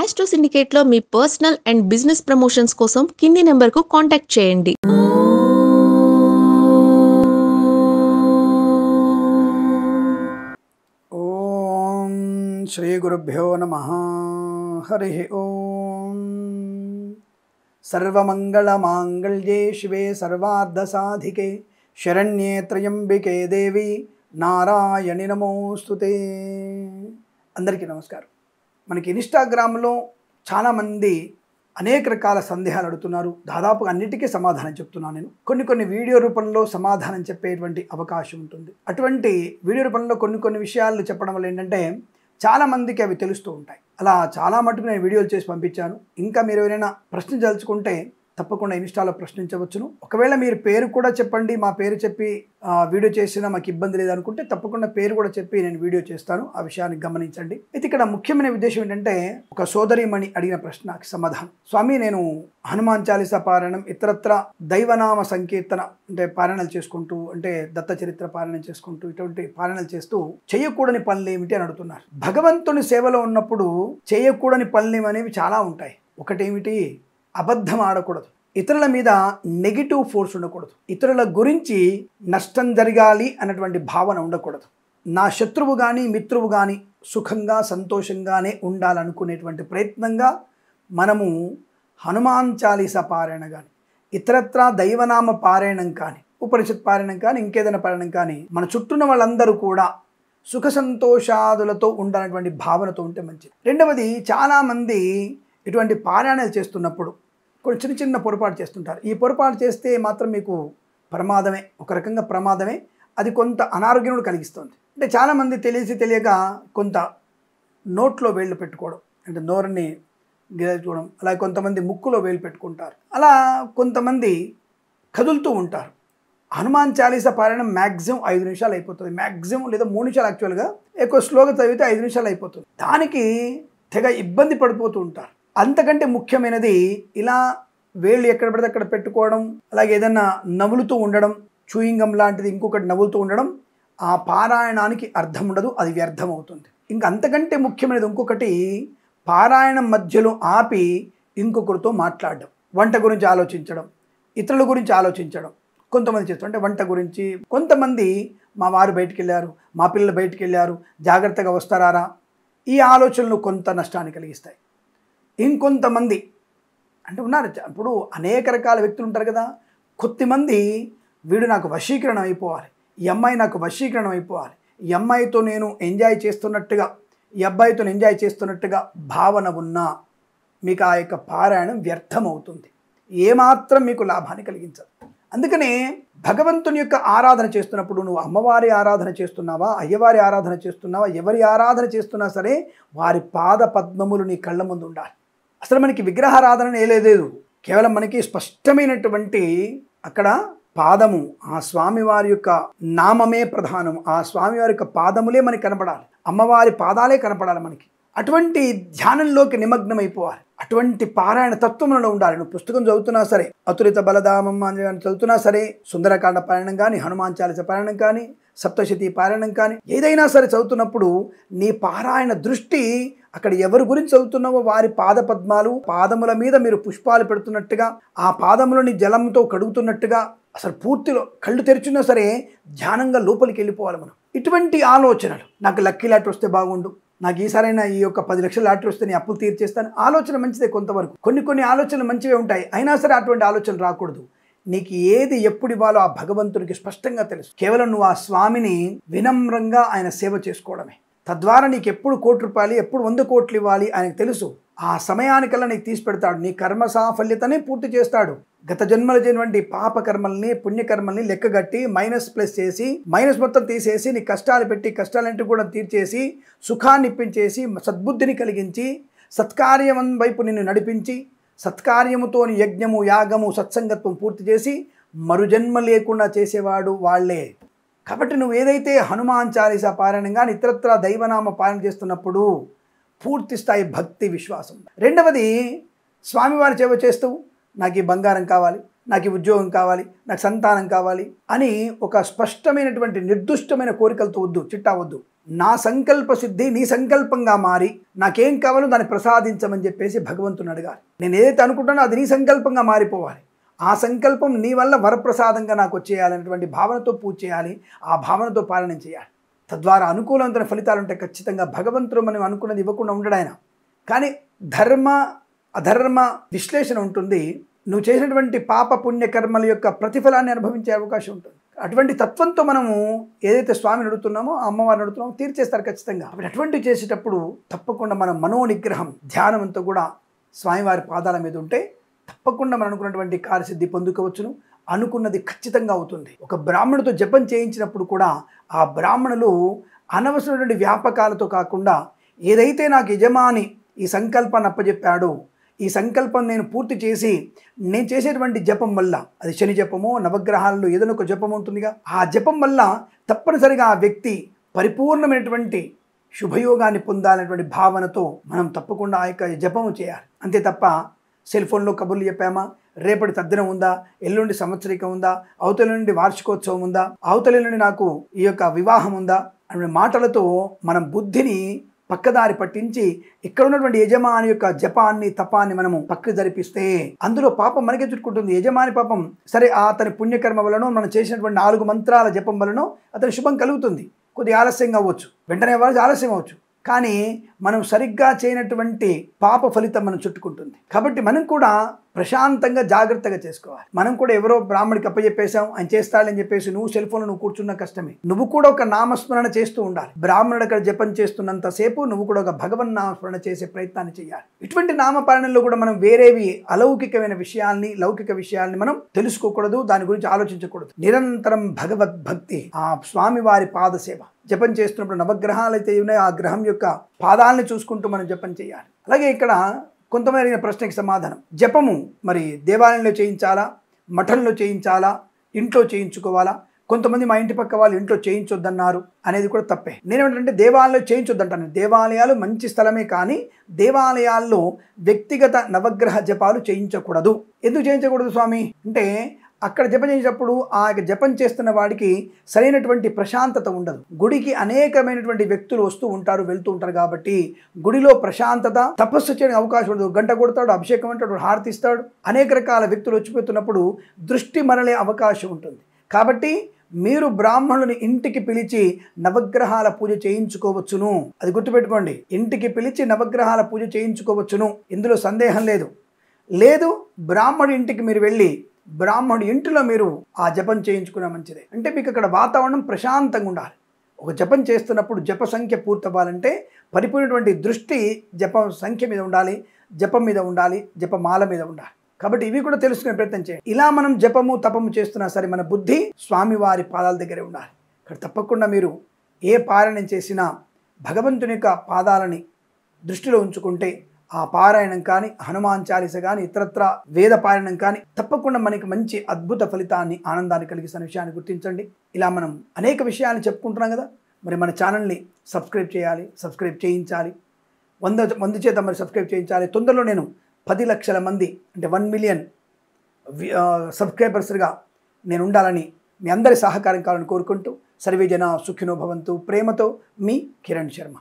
Astro సిండికేట్లో మీ personal and business promotions కోసం కింది నెంబర్కు కాంటాక్ట్ చేయండి. ఓం శ్రీ గురుభ్యో నమః. హరి ఓం. సర్వమంగళమాంగళ్యే శివే సర్వార్ధసాధికే శరణ్యే త్రయంబికే దేవి నారాయణి నమోస్తుతే. అందరికీ నమస్కారం. మనకి ఇన్స్టాగ్రామ్లో చాలామంది అనేక రకాల సందేహాలు అడుగుతున్నారు. దాదాపు అన్నిటికీ సమాధానం చెప్తున్నాను నేను. కొన్ని వీడియో రూపంలో సమాధానం చెప్పేటువంటి అవకాశం ఉంటుంది. అటువంటి వీడియో రూపంలో కొన్ని విషయాలు చెప్పడం వల్ల ఏంటంటే చాలామందికి అవి తెలుస్తూ ఉంటాయి. అలా చాలా మటుకు నేను వీడియోలు చేసి పంపించాను. ఇంకా మీరు ఎవరైనా ప్రశ్నించదలుచుకుంటే తప్పకుండా ఇన్స్టాలో ప్రశ్నించవచ్చును. ఒకవేళ మీరు పేరు కూడా చెప్పండి, మా పేరు చెప్పి వీడియో చేసినా మాకు ఇబ్బంది లేదనుకుంటే తప్పకుండా పేరు కూడా చెప్పి నేను వీడియో చేస్తాను. ఆ విషయాన్ని గమనించండి. అయితే ఇక్కడ ముఖ్యమైన ఉద్దేశం ఏంటంటే, ఒక సోదరిమణి అడిగిన ప్రశ్నకి సమాధానం. స్వామి, నేను హనుమాన్ చాలీసా పారాయణం, ఇతరత్ర దైవనామ సంకీర్తన అంటే పారాయణాలు చేసుకుంటూ, అంటే దత్త చరిత్ర పారాయణం చేసుకుంటూ, ఇటువంటి పారాయణాలు చేస్తూ చేయకూడని పనులు ఏమిటి అని అడుగుతున్నారు. భగవంతుని సేవలో ఉన్నప్పుడు చేయకూడని పనులు అనేవి చాలా ఉంటాయి. ఒకటేమిటి, అబద్ధం ఆడకూడదు, ఇతరుల మీద నెగిటివ్ ఫోర్స్ ఉండకూడదు, ఇతరుల గురించి నష్టం జరగాలి అన్నటువంటి భావన ఉండకూడదు, నా శత్రువు కానీ మిత్రువు కానీ సుఖంగా సంతోషంగానే ఉండాలనుకునేటువంటి ప్రయత్నంగా మనము హనుమాన్ చాలీసా పారాయణ కానీ, ఇతరత్ర దైవనామ పారాయణం కానీ, ఉపనిషత్ పారాయణం కానీ, ఇంకేదైనా పారాయణం కానీ మన చుట్టూన్న వాళ్ళందరూ కూడా సుఖ సంతోషాదులతో ఉండాలనేటువంటి భావనతో ఉంటే మంచిది. రెండవది, చాలామంది ఇటువంటి పారాయణాలు చేస్తున్నప్పుడు కొన్ని చిన్న పొరపాటు చేస్తుంటారు. ఈ పొరపాటు చేస్తే మాత్రం మీకు ప్రమాదమే, ఒక రకంగా ప్రమాదమే. అది కొంత అనారోగ్యం కూడా కలిగిస్తుంది. అంటే చాలామంది తెలియక కొంత నోట్లో వేళ్ళు పెట్టుకోవడం, అంటే నోరుని గిరచుకోవడం, అలాగే కొంతమంది ముక్కులో వేలు పెట్టుకుంటారు, అలా కొంతమంది కదులుతూ ఉంటారు. హనుమాన్ చాలీసా పారాయణం మ్యాక్సిమం 5 నిమిషాలు అయిపోతుంది, మ్యాక్సిమం లేదా 3 నిమిషాలు. యాక్చువల్గా ఎక్కువ స్లోగా చదివితే 5 నిమిషాలు అయిపోతుంది. దానికి తెగ ఇబ్బంది పడిపోతూ ఉంటారు. అంతకంటే ముఖ్యమైనది, ఇలా వేళ్ళు ఎక్కడ పడితే అక్కడ పెట్టుకోవడం, అలాగే ఏదన్నా నవ్వులుతూ ఉండడం, చూయింగం లాంటిది ఇంకొకటి నవ్వులుతూ ఉండడం, ఆ పారాయణానికి అర్థం ఉండదు, అది వ్యర్థం అవుతుంది. ఇంకా అంతకంటే ముఖ్యమైనది ఇంకొకటి, పారాయణం మధ్యలో ఆపి ఇంకొకరితో మాట్లాడడం, వంట గురించి ఆలోచించడం, ఇతరుల గురించి ఆలోచించడం. కొంతమంది చేస్తారు, అంటే వంట గురించి. కొంతమంది, మా వారు బయటికి వెళ్ళారు, మా పిల్లలు బయటికి వెళ్ళారు, జాగ్రత్తగా వస్తారా, ఈ ఆలోచనలు కొంత నష్టాన్ని కలిగిస్తాయి. ఇంకొంతమంది అంటే ఉన్నారు, ఇప్పుడు అనేక రకాల వ్యక్తులు ఉంటారు కదా. కొద్దిమంది, వీడు నాకు వశీకరణం అయిపోవాలి, ఈ అమ్మాయి నాకు వశీకరణం అయిపోవాలి, ఈ అమ్మాయితో నేను ఎంజాయ్ చేస్తున్నట్టుగా, ఈ అబ్బాయితో ఎంజాయ్ చేస్తున్నట్టుగా భావన ఉన్నా మీకు ఆ యొక్క పారాయణం వ్యర్థమవుతుంది, ఏమాత్రం మీకు లాభాన్ని కలిగించదు. అందుకనే భగవంతుని యొక్క ఆరాధన చేస్తున్నప్పుడు నువ్వు అమ్మవారి ఆరాధన చేస్తున్నావా, అయ్యవారి ఆరాధన చేస్తున్నావా, ఎవరి ఆరాధన చేస్తున్నా సరే వారి పాద పద్మములు నీ కళ్ళ ముందు ఉండాలి. అసలు మనకి విగ్రహారాధన లేదు, కేవలం మనకి స్పష్టమైనటువంటి అక్కడ పాదము, ఆ స్వామివారి యొక్క నామమే ప్రధానం, ఆ స్వామివారి యొక్క పాదములే మనకి కనపడాలి, అమ్మవారి పాదాలే కనపడాలి మనకి. అటువంటి ధ్యానంలోకి నిమగ్నం అయిపోవాలి, అటువంటి పారాయణ తత్వంలో ఉండాలి. నువ్వు పుస్తకం చదువుతున్నా సరే, అతులిత బలదామం అని చదువుతున్నా సరే, సుందరకాండ పారాయణం కానీ, హనుమాన్ చాలీసా పారాయణం కానీ, సప్తశతి పారాయణం కానీ, ఏదైనా సరే చదువుతున్నప్పుడు నీ పారాయణ దృష్టి అక్కడ ఎవరి గురించి చదువుతున్నావో వారి పాద పద్మాలు, పాదముల మీద మీరు పుష్పాలు పెడుతున్నట్టుగా, ఆ పాదములని జలంతో కడుగుతున్నట్టుగా, అసలు పూర్తిలో కళ్ళు తెరిచినా సరే ధ్యానంగా లోపలికి వెళ్ళిపోవాలి మనం. ఇటువంటి ఆలోచనలు, నాకు లక్కీ లాటరీ వస్తే బాగుండు, నాకు ఈసారైనా ఈ యొక్క 10 లక్షల లాటరీ వస్తే నేను అప్పులు తీర్చేస్తాను, ఆలోచన మంచిదే కొంతవరకు. కొన్ని ఆలోచనలు మంచివే ఉంటాయి, అయినా సరే అటువంటి ఆలోచనలు రాకూడదు. నీకు ఏది ఎప్పుడు ఇవ్వాలో ఆ భగవంతుడికి స్పష్టంగా తెలుసు. కేవలం నువ్వు ఆ స్వామిని వినమ్రంగా ఆయన సేవ చేసుకోవడమే. తద్వారా నీకు ఎప్పుడు 1 కోటి రూపాయలు, ఎప్పుడు 100 కోట్లు ఇవ్వాలి ఆయనకు తెలుసు. ఆ సమయానికల్లా నీకు తీసి పెడతాడు, నీ కర్మ సాఫల్యతని పూర్తి చేస్తాడు. గత జన్మల చేసినటువంటి పాపకర్మల్ని, పుణ్యకర్మల్ని లెక్కగట్టి మైనస్ ప్లస్ చేసి, మైనస్ మొత్తం తీసేసి, నీ కష్టాలు పెట్టి కష్టాలంటూ కూడా తీర్చేసి, సుఖాన్ని ఇప్పించేసి, సద్బుద్ధిని కలిగించి, సత్కార్యం వైపు నిన్ను నడిపించి, సత్కార్యముతోని యజ్ఞము, యాగము, సత్సంగత్వం పూర్తి చేసి మరుజన్మ లేకుండా చేసేవాడు వాళ్ళే. కాబట్టి నువ్వు ఏదైతే హనుమాన్ చాలీసా పారాయణం కానీ, ఇతరత్ర దైవనామ పారాయణ చేస్తున్నప్పుడు పూర్తి స్థాయి భక్తి విశ్వాసం. రెండవది, స్వామివారి సేవ చేస్తూ నాకు ఈ బంగారం కావాలి, నాకు ఈ ఉద్యోగం కావాలి, నాకు సంతానం కావాలి అని ఒక స్పష్టమైనటువంటి నిర్దిష్టమైన కోరికలతో వద్దు, చిట్టా వద్దు. నా సంకల్ప సిద్ధి నీ సంకల్పంగా మారి నాకేం కావాలో దాన్ని ప్రసాదించమని చెప్పేసి భగవంతుని అడగాలి. నేను ఏదైతే అనుకుంటానో అది నీ సంకల్పంగా మారిపోవాలి. ఆ సంకల్పం నీ వల్ల వరప్రసాదంగా నాకు వచ్చేయాలనేటువంటి భావనతో పూజ చేయాలి. ఆ భావనతో పాలన చేయాలి. తద్వారా అనుకూలమైన ఫలితాలు ఉంటాయి. ఖచ్చితంగా భగవంతుడు మనం అనుకున్నది ఇవ్వకుండా ఉండడు ఆయన. కానీ ధర్మ అధర్మ విశ్లేషణ ఉంటుంది. నువ్వు చేసినటువంటి పాప పుణ్య కర్మల యొక్క ప్రతిఫలాన్ని అనుభవించే అవకాశం ఉంటుంది. అటువంటి తత్వంతో మనము ఏదైతే స్వామిని అడుగుతున్నామో ఆ అమ్మవారిని అడుగుతున్నామో తీర్చేస్తారు ఖచ్చితంగా. అప్పుడు అటువంటివి చేసేటప్పుడు తప్పకుండా మన మనోనిగ్రహం ధ్యానం అంతా కూడా స్వామివారి పాదాల మీద ఉంటే తప్పకుండా మనం అనుకున్నటువంటి కార్యసిద్ధి పొందుకోవచ్చును. అనుకున్నది ఖచ్చితంగా అవుతుంది. ఒక బ్రాహ్మణుడితో జపం చేయించినప్పుడు కూడా ఆ బ్రాహ్మణులు అనవసరమైనటువంటి వ్యాపకాలతో కాకుండా ఏదైతే నాకు యజమాని ఈ సంకల్పాన్ని అప్పచెప్పాడో ఈ సంకల్పం నేను పూర్తి చేసి నేను చేసేటువంటి జపం వల్ల, అది శని జపమో నవగ్రహాలలో ఏదైనా ఒక జపం ఉంటుందిగా, ఆ జపం వల్ల తప్పనిసరిగా ఆ వ్యక్తి పరిపూర్ణమైనటువంటి శుభయోగాన్ని పొందాలనేటువంటి భావనతో మనం తప్పకుండా ఆ యొక్క జపము చేయాలి. అంతే తప్ప సెల్ ఫోన్లో కబుర్లు చెప్పామా, రేపటి తద్దినం ఉందా, ఎల్లుండి సంవత్సరికం ఉందా, అవతల నుండి వార్షికోత్సవం ఉందా, అవతల నుండి నాకు ఈ యొక్క వివాహం ఉందా అనే మాటలతో మనం బుద్ధిని పక్కదారి పట్టించి ఇక్కడ ఉన్నటువంటి యజమాని యొక్క జపాన్ని తపాన్ని మనము పక్కకు జరిపిస్తే అందులో పాపం మనకే చుట్టుకుంటుంది. యజమాని పాపం సరే, అతని పుణ్యకర్మ వలన మనం చేసినటువంటి 4 మంత్రాల జపం వలన అతని శుభం కలుగుతుంది. కొద్దిగా ఆలస్యంగా అవ్వచ్చు, వెంటనే అవ్వచ్చు, ఆలస్యం అవ్వచ్చు. కానీ మనం సరిగ్గా చేయనటువంటి పాప ఫలితం మనం చుట్టుకుంటుంది. కాబట్టి మనం కూడా ప్రశాంతంగా జాగ్రత్తగా చేసుకోవాలి. మనం కూడా ఎవరో బ్రాహ్మడికి అప్పచెప్పేసాం ఆయన చేస్తాడని చెప్పేసి నువ్వు సెల్ ఫోన్లో నువ్వు కూర్చున్న కష్టమే. నువ్వు కూడా ఒక నామస్మరణ చేస్తూ ఉండాలి. బ్రాహ్మణుడు అక్కడ జపం చేస్తున్నంతసేపు నువ్వు కూడా ఒక భగవన్ నామస్మరణ చేసే ప్రయత్నాన్ని చేయాలి. ఇటువంటి నామపాలనలో కూడా మనం వేరేవి అలౌకికమైన విషయాల్ని లౌకిక విషయాల్ని మనం తెలుసుకోకూడదు, దాని గురించి ఆలోచించకూడదు. నిరంతరం భగవద్భక్తి, ఆ స్వామివారి పాదసేవ జపం చేస్తున్నప్పుడు నవగ్రహాలు అయితే ఉన్నాయో ఆ గ్రహం యొక్క పాదాలని చూసుకుంటూ మనం జపం చేయాలి. అలాగే ఇక్కడ కొంతమంది అడిగిన ప్రశ్నకి సమాధానం, జపము మరి దేవాలయంలో చేయించాలా, మఠంలో చేయించాలా, ఇంట్లో చేయించుకోవాలా? కొంతమంది మా ఇంటి పక్క వాళ్ళు ఇంట్లో చేయించొద్దన్నారు అనేది కూడా తప్పే. నేనేమంటే దేవాలయంలో చేయించొద్దంటాను. దేవాలయాలు మంచి స్థలమే, కానీ దేవాలయాల్లో వ్యక్తిగత నవగ్రహ జపాలు చేయించకూడదు. ఎందుకు చేయించకూడదు స్వామి అంటే, అక్కడ జపం చేసేటప్పుడు ఆ జపం చేస్తున్న వాడికి సరైనటువంటి ప్రశాంతత ఉండదు. గుడికి అనేకమైనటువంటి వ్యక్తులు వస్తూ ఉంటారు, వెళ్తూ ఉంటారు. కాబట్టి గుడిలో ప్రశాంతత, తపస్సు చేయడానికి అవకాశం ఉండదు. గంట కొడతాడు, అభిషేకం అంటాడు, హారతి ఇస్తాడు, అనేక రకాల వ్యక్తులు వచ్చిపోతున్నప్పుడు దృష్టి మరలే అవకాశం ఉంటుంది. కాబట్టి మీరు బ్రాహ్మణుని ఇంటికి పిలిచి నవగ్రహాల పూజ చేయించుకోవచ్చును. అది గుర్తుపెట్టుకోండి. ఇంటికి పిలిచి నవగ్రహాల పూజ చేయించుకోవచ్చును, ఇందులో సందేహం లేదు. లేదు బ్రాహ్మణుడి ఇంటికి మీరు వెళ్ళి బ్రాహ్మణుడి ఇంటిలో మీరు ఆ జపం చేయించుకున్న మంచిదే. అంటే మీకు అక్కడ వాతావరణం ప్రశాంతంగా ఉండాలి. ఒక జపం చేస్తున్నప్పుడు జప సంఖ్య పూర్తవ్వాలంటే పరిపూర్ణటువంటి దృష్టి జప సంఖ్య మీద ఉండాలి, జపం మీద ఉండాలి, జపమాల మీద ఉండాలి. కాబట్టి ఇవి కూడా తెలుసుకునే ప్రయత్నం చేయండి. ఇలా మనం జపము తపము చేస్తున్నా సరే మన బుద్ధి స్వామివారి పాదాల దగ్గరే ఉండాలి. ఇక్కడ తప్పకుండా మీరు ఏ పారాయణం చేసినా భగవంతుని యొక్క పాదాలని దృష్టిలో ఉంచుకుంటే ఆ పారాయణం కానీ, హనుమాన్ చాలీస కానీ, ఇతరత్ర వేద పారాయణం కానీ తప్పకుండా మనకి మంచి అద్భుత ఫలితాన్ని, ఆనందాన్ని కలిగిస్తున్న విషయాన్ని గుర్తించండి. ఇలా మనం అనేక విషయాలను చెప్పుకుంటున్నాం కదా, మరి మన ఛానల్ని సబ్స్క్రైబ్ చేయాలి, సబ్స్క్రైబ్ చేయించాలి. 100 చేత మరి సబ్స్క్రైబ్ చేయించాలి. తొందరలో నేను 10 లక్షల మంది అంటే 1 మిలియన్ సబ్స్క్రైబర్స్గా నేను ఉండాలని మీ అందరి సహకారం కావాలని కోరుకుంటూ సర్వే జన సుఖినో భవంతు. ప్రేమతో మీ కిరణ్ శర్మ.